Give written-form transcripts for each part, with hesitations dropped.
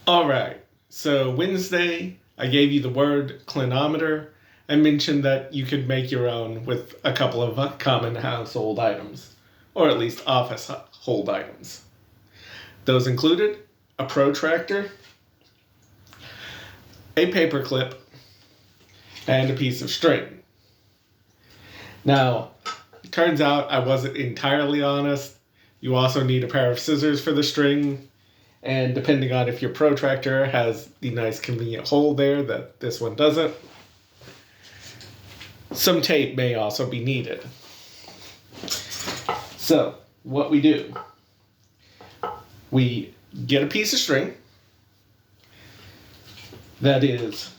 Alright, so Wednesday I gave you the word clinometer. I mentioned that you could make your own with a couple of common household items, or at least office hold items. Those included a protractor, a paper clip, and a piece of string. Now, it turns out I wasn't entirely honest. You also need a pair of scissors for the string, and depending on if your protractor has the nice convenient hole there that this one doesn't, some tape may also be needed. So, what we do, we get a piece of string that is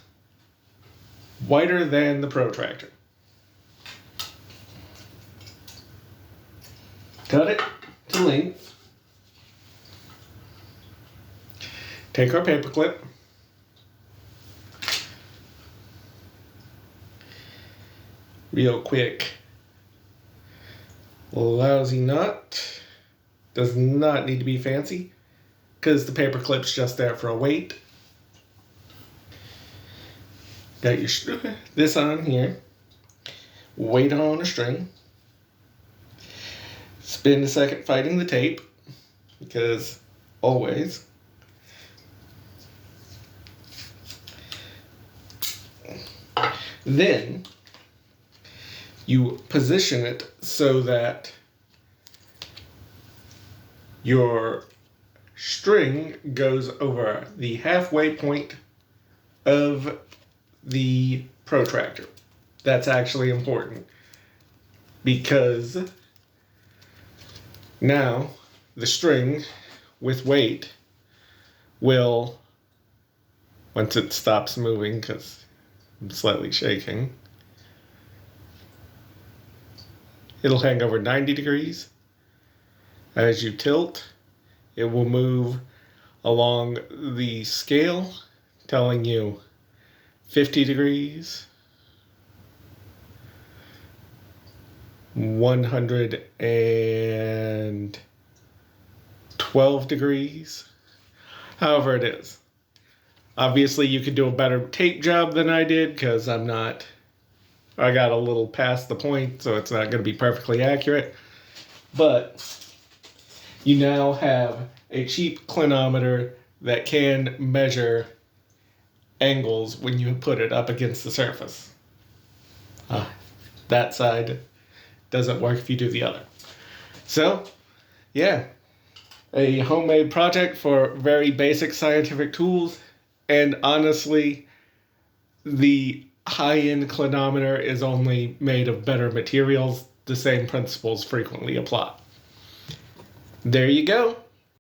wider than the protractor. Cut it to length. Take our paper clip. Real quick. Lousy knot. Does not need to be fancy because the paper clip's just there for a weight. Got your this on here. Weight on a string. Spend a second fighting the tape because always. Then you position it so that your string goes over the halfway point of the protractor. That's actually important because now the string with weight will, once it stops moving, because I'm slightly shaking, it'll hang over 90 degrees. As you tilt, it will move along the scale, telling you 50 degrees, 112 degrees, however it is. Obviously, you could do a better tape job than I did because I got a little past the point, so it's not going to be perfectly accurate. But you now have a cheap clinometer that can measure angles when you put it up against the surface. That side doesn't work if you do the other. So, yeah, a homemade project for very basic scientific tools. And honestly, the high-end clinometer is only made of better materials. The same principles frequently apply. There you go.